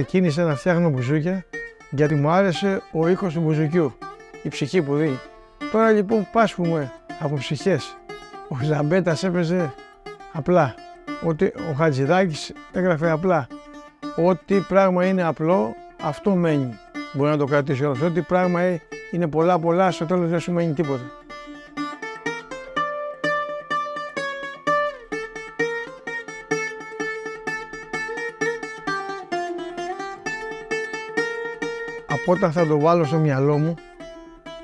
ξεκίνησα να φτιάχνω μπουζούκια γιατί μου άρεσε ο ήχος του μπουζουκιού, η ψυχή που δίνει. Τώρα λοιπόν πάσχουμε από ψυχές. Ο Ζαμπέτας έπαιζε απλά, ο Χατζηδάκης έγραφε απλά. Ό,τι πράγμα είναι απλό, αυτό μένει. Μπορεί να το κρατήσει όλος. Ό,τι πράγμα είναι πολλά, στο τέλος δεν σου μένει τίποτα. Από όταν θα το βάλω στο μυαλό μου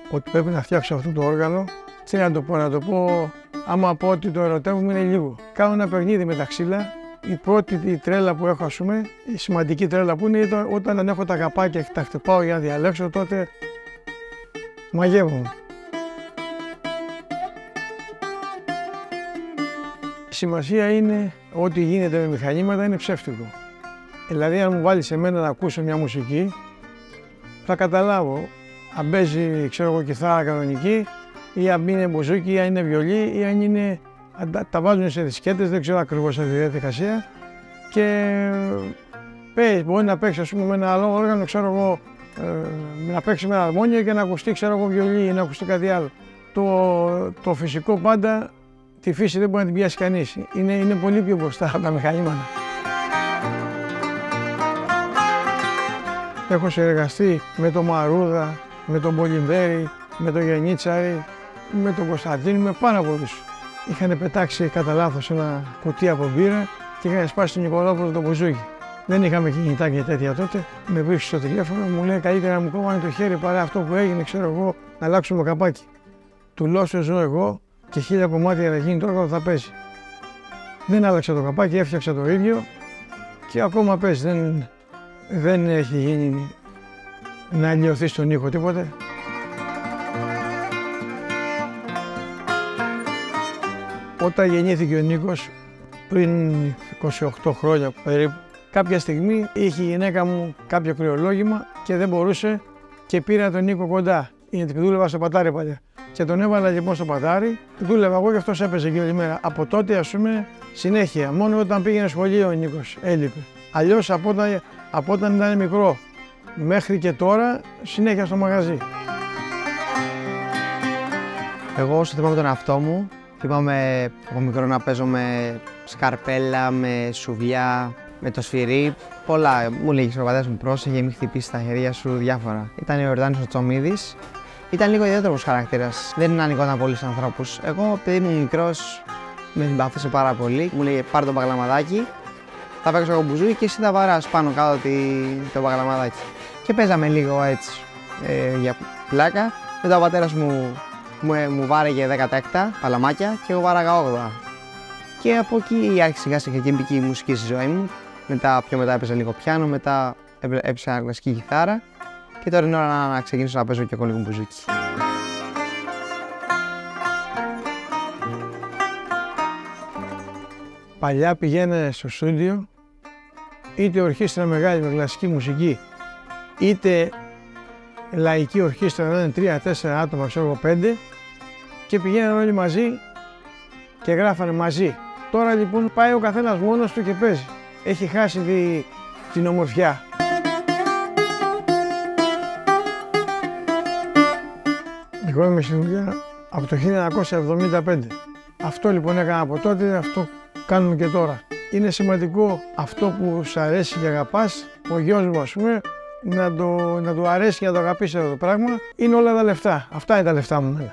ότι πρέπει να φτιάξω αυτό το όργανο, τι να το πω, άμα πω ότι το ερωτεύομαι είναι λίγο. Κάνω ένα παιχνίδι με τα ξύλα. Η πρώτη τρέλα που έχω, ας πούμε, η σημαντική τρέλα που είναι όταν έχω τα καπάκια και τα χτυπάω για να διαλέξω, τότε μαγεύομαι. Η σημασία είναι ότι γίνεται με μηχανήματα είναι ψεύτικο. Δηλαδή αν μου βάλεις εμένα να ακούσω μια μουσική, θα καταλάβω αν παίζει, ξέρω εγώ, κιθάρα κανονική ή αν είναι μπουζούκι ή αν είναι βιολί ή αν είναι... Τα βάζουν σε δισκέτες, δεν ξέρω ακριβώς αυτή τη διαδικασία και μπορεί να παίξει, ας πούμε, με ένα άλλο όργανο, ξέρω εγώ, να παίξει με ένα αρμόνιο και να ακουστεί, ξέρω εγώ, βιολί ή να ακουστεί κάτι άλλο. Το φυσικό πάντα, τη φύση δεν μπορεί να την πιάσει κανείς. Είναι πολύ πιο μπροστά από τα μηχανήματα. Έχω συνεργαστεί με τον Μαρούδα, με τον Πολυμβέρη, με τον Γενίτσαρη, με τον Κωνσταντίνο, με πάρα πολλούς. Είχαν πετάξει κατά λάθος ένα κουτί από μπύρα και είχαν σπάσει τον Νικολόπουλο το μπουζούκι. Δεν είχαμε κινητά και τέτοια τότε. Με βρίσκει στο τηλέφωνο, μου λέει καλύτερα να μου κόβανε το χέρι παρά αυτό που έγινε, ξέρω εγώ, να αλλάξουμε το καπάκι. Του λέω σε ζω εγώ και 1000 κομμάτια να γίνει το όργανο θα παίζει. Δεν άλλαξα το καπάκι, έφτιαξα το ίδιο και ακόμα παίζει. Δεν έχει γίνει να αλλοιωθεί στον ήχο τίποτε. Όταν γεννήθηκε ο Νίκος, πριν 28 χρόνια περίπου, κάποια στιγμή είχε η γυναίκα μου κάποιο κρυολόγημα και δεν μπορούσε και πήρα τον Νίκο κοντά. Γιατί δούλευα στο πατάρι παλιά. Και τον έβαλα λοιπόν στο πατάρι, δούλευα εγώ και αυτός έπαιζε και όλη μέρα. Από τότε, ας πούμε, συνέχεια. Μόνο όταν πήγαινε σχολείο ο Νίκος έλειπε. Αλλιώς από όταν ήταν μικρό μέχρι και τώρα, συνέχεια στο μαγαζί. Εγώ όσο θυμάμαι τον εαυτό μου, θυμάμαι από μικρό να παίζω με σκαρπέλα, με σουβλιά, με το σφυρί. Πολλά. Μου λέγει ο πατέρας μου πρόσεχε, μην χτυπήσει τα χέρια σου, διάφορα. Ήταν ο Ιορδάνης ο Τσομίδης. Ήταν λίγο ιδιαίτερος χαρακτήρας. Δεν ανοιγόταν πολλούς ανθρώπους. Εγώ, παιδί μου μικρός, με συμπαθούσε πάρα πολύ. Μου λέει πάρε το μπαγλαμαδάκι, θα παίξω εγώ μπουζούκι και εσύ θα βαράς πάνω κάτω το μπαγλαμαδάκι. Και παίζαμε λίγο έτσι για πλάκα. Μετά ο πατέρας μου βάρεγε 10 τέκτα, παλαμάκια και εγώ βάραγα 80. Και από εκεί άρχισε σιγά σιγά και μπήκε η μουσική στη ζωή μου. Πιο μετά έπαιζα λίγο πιάνο, μετά έπαιζα κλασική κιθάρα και τώρα είναι ώρα να ξεκινήσω να παίζω και εγώ λίγο μπουζούκι. Παλιά πηγαίνανε στο στούντιο, είτε ορχήστρα μεγάλη με κλασική μουσική, είτε λαϊκή ορχήστρα, να είναι 3-4 άτομα, ξέρω εγώ 5, και πηγαίνανε όλοι μαζί και γράφανε μαζί. Τώρα λοιπόν πάει ο καθένας μόνος του και παίζει. Έχει χάσει την ομορφιά. Εγώ είμαι στη δουλειά από το 1975. Αυτό λοιπόν έκανα από τότε, αυτό κάνουμε και τώρα. Είναι σημαντικό αυτό που σου αρέσει και αγαπάς, ο γιος μου, ας πούμε, να του αρέσει και να το αγαπήσει αυτό το πράγμα. Είναι όλα τα λεφτά. Αυτά είναι τα λεφτά μου.